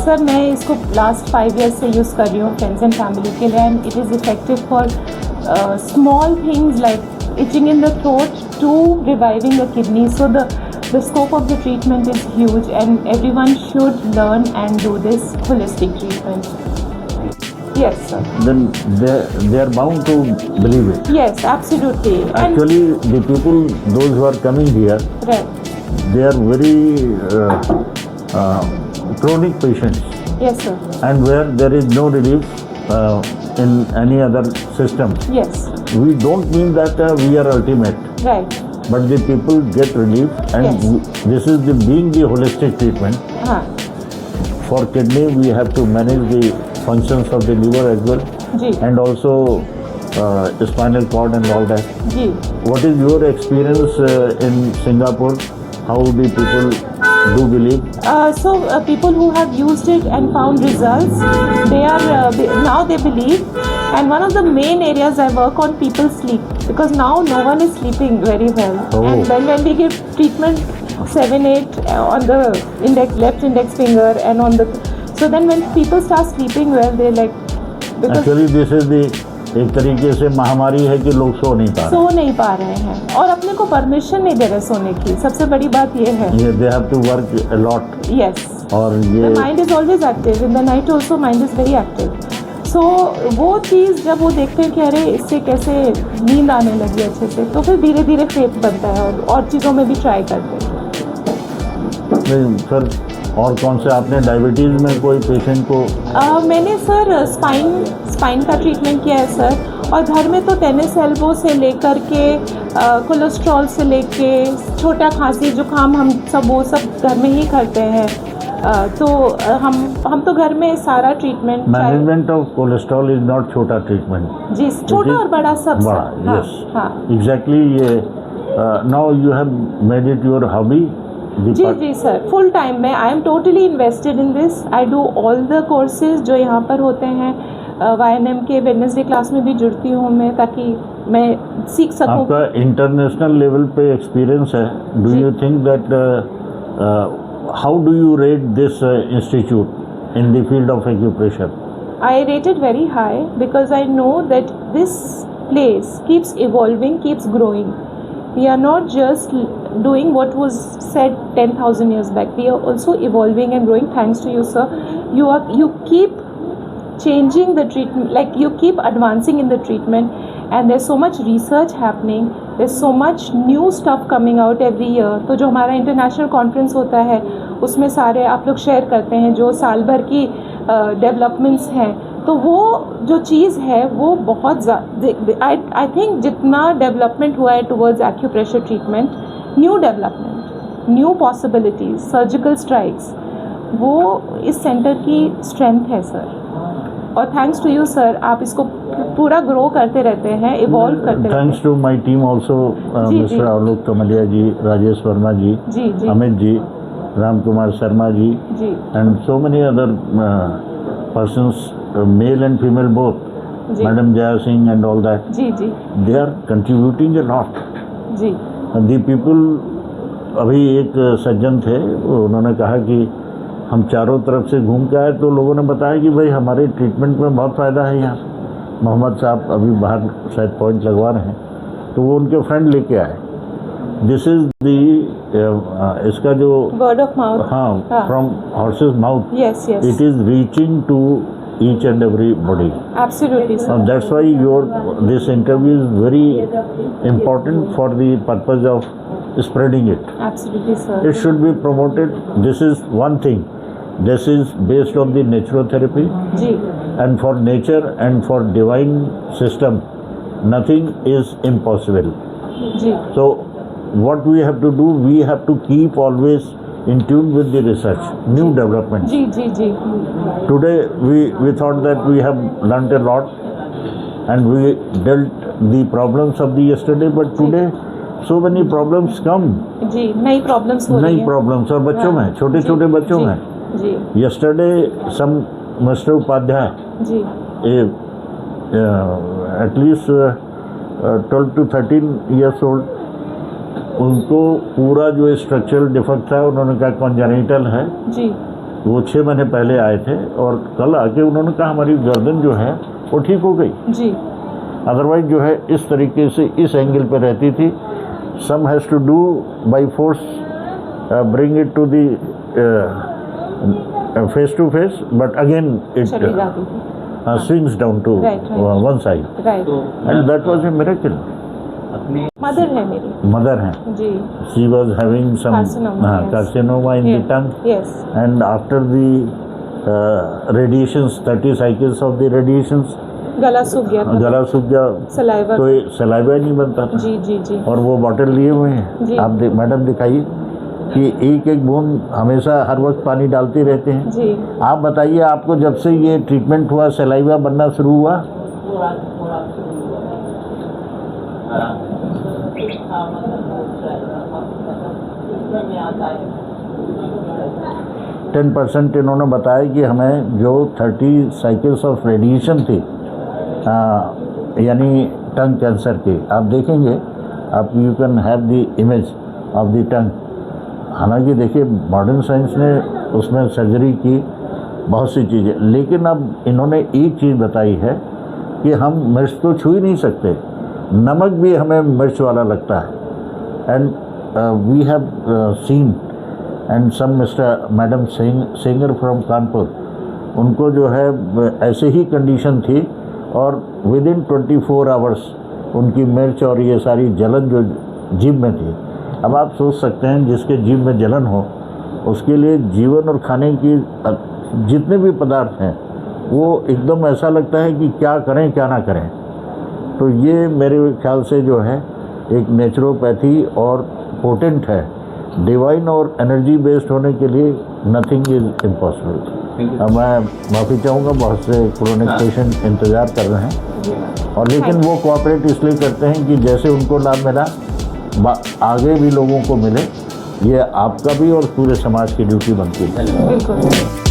Sir मैं इसको last 5 years से यूज़ कर रही हूँ फ्रेंड्स एंड फैमिली के लिए, and it is effective for small things like itching in the throat to reviving the kidney. So the scope of the treatment is huge, and everyone should learn and do this holistic treatment. Yes, sir. Then they are bound to believe it. Yes, absolutely. Actually, the people, those who are coming here, Right. they are very chronic patients, Yes, sir. and where there is no relief in any other system. Yes. We don't mean that we are ultimate, Right. but the people get relief, and Yes. this is being the holistic treatment. हाँ For kidney, we have to manage the functions of the liver as well, जी and also spinal cord and all that. जी. What is your experience in Singapore? How the people do believe? So people who have used it and found results, they are now they believe. And one of the main areas I work on, people sleep, because now no one is sleeping very well. Oh. And then when we give treatment 7-8 on the left index finger and on the, so then when people start sleeping well, they like, because Actually, this is the एक तरीके से महामारी है कि लोग सो नहीं पा रहे. सो नहीं पा रहे हैं और अपने को परमिशन नहीं दे रहे सोने की. सबसे बड़ी बात ये है. ये they have to work a lot. Yes. और ये The mind is always active. In the night also mind is very active. So वो चीज़ जब वो देखते हैं कि अरे इससे कैसे नींद आने लगी अच्छे से, तो फिर धीरे धीरे फेथ बनता है और चीज़ों में भी ट्राई करते हैं. नहीं, सर और कौन से आपने डायबिटीज़ में कोई पेशेंट को? मैंने सर स्पाइन का ट्रीटमेंट किया है सर, और घर में तो टेनिस एल्बो से लेकर के कोलेस्ट्रॉल से लेके छोटा खांसी जुकाम हम सब वो सब घर में ही करते हैं. तो हम तो घर में सारा treatment. Management of cholesterol is not छोटा ट्रीटमेंट. जी, छोटा और बड़ा सब. बड़ा, हाँ, यस, हाँ. एग्जैक्टली. ये now you have made it your hobby. जी सर, फुल टाइम में I am totally invested in this. I do all the courses जो यहाँ पर होते हैं. YNM के वेडनेसडे क्लास में भी जुड़ती हूँ मैं, ताकि मैं सीख सकूँ. आपका इंटरनेशनल लेवल पे एक्सपीरियंस है. Do you think that how do you rate this institute in the field of acupressure? I rate it very high because I know that this place keeps evolving, keeps growing. We are not just doing what was said 10,000 years back. We are also evolving and growing thanks to you, sir. You keep changing the treatment, like you keep advancing in the treatment, and there's so much research happening. There's so much new stuff coming out every year. तो जो हमारा international conference होता है उसमें सारे आप लोग share करते हैं जो साल भर की डेवलपमेंट्स हैं. तो वो जो चीज़ है वो बहुत ज़्यादा, आई थिंक जितना डेवलपमेंट हुआ है towards acupressure treatment, new development, new possibilities, surgical strikes, वो इस सेंटर की स्ट्रेंथ है सर. और थैंक्स टू यू सर, आप इसको पूरा ग्रो करते रहते हैं, इवॉल्व करते रहते हैं. Thanks to my team also, mister Alok Kamaliya ji, Rajesh Verma ji, Amit ji, Ram Kumar Sharma ji, and so many other persons, male and female both, Madam Jaya Singh and all that. They are contributing a lot. The people, अभी एक सज्जन थे, उन्होंने कहा कि हम चारों तरफ से घूम के आए तो लोगों ने बताया कि भाई हमारे ट्रीटमेंट में बहुत फ़ायदा है यहाँ. मोहम्मद साहब अभी बाहर शायद पॉइंट लगवा रहे हैं, तो वो उनके फ्रेंड लेके आए. दिस इज दी इसका जो वर्ड ऑफ माउथ, हाँ, from horses mouth, yes it is reaching to each and everybody. Absolutely, sir. That's why this interview is very important for the purpose of spreading it. Absolutely, sir. It should be promoted. This is one thing. This is based on the naturotherapy. जी. And for nature and for divine system, nothing is impossible. जी. So what we have to do, we have to keep always in tune with the research, new developments. जी. Today we thought that we have learnt a lot and we dealt the problems of the yesterday, but today so many problems come. जी, नई problems हो रही हैं. नई problems और बच्चों में, छोटे छोटे बच्चों में. जी. Yesterday some Mr. Upadhyay, ji, at least 12 to 13 years old, उनको पूरा जो स्ट्रक्चरल डिफेक्ट था उन्होंने कहा कॉन्जेनिटल है. जी. वो 6 महीने पहले आए थे और कल आके उन्होंने कहा हमारी गर्दन जो है वो ठीक हो गई। जी। अदरवाइज जो है इस तरीके से इस एंगल पे रहती थी। Some has to do by force bring it to the face to face, but again it चली जाती थी। swings down to Right. one side, right. and that was a miracle. Mother है मेरी। मदर हैं, जी। she was having some Carcinoma, yes. carcinoma in the tongue, yes. and after the radiations, 30 cycles of the radiations, गला सूख गया था। गला सूख गया, सलाइवा। तो सलाइवा नहीं बनता था। जी जी जी। और वो बॉटल लिए हुए जी। हैं, आप मैडम दिखाइए कि एक एक बूंद हमेशा हर वक्त पानी डालते रहते हैं। जी। आप बताइए, आपको जब से ये ट्रीटमेंट हुआ सलाइवा बनना शुरू हुआ? टेन % इन्होंने बताया कि हमें जो 30 साइकिल्स ऑफ रेडिएशन थी, यानी टंग कैंसर के, आप देखेंगे, आप you can have the image of the tongue. हालांकि देखिए मॉडर्न साइंस ने उसमें सर्जरी की बहुत सी चीज़ें, लेकिन अब इन्होंने एक चीज़ बताई है कि हम मिर्च तो छू ही नहीं सकते, नमक भी हमें मिर्च वाला लगता है। And we have seen and some mister madam Sengar from Kanpur, उनको जो है ऐसे ही कंडीशन थी और विद इन 24 आवर्स उनकी मिर्च और ये सारी जलन जो जीभ में थी। अब आप सोच सकते हैं जिसके जीभ में जलन हो उसके लिए जीवन और खाने की जितने भी पदार्थ हैं वो एकदम ऐसा लगता है कि क्या करें क्या ना करें। तो ये मेरे ख्याल से जो है एक नेचुरोपैथी और पोटेंट है, डिवाइन और एनर्जी बेस्ड होने के लिए नथिंग इज़ इम्पॉसिबल। अब मैं माफ़ी चाहूँगा, बहुत से क्रोनिक पेशेंट इंतज़ार कर रहे हैं और लेकिन वो कोऑपरेट इसलिए करते हैं कि जैसे उनको लाभ मिला आगे भी लोगों को मिले। ये आपका भी और पूरे समाज की ड्यूटी बनती है। बिल्कुल।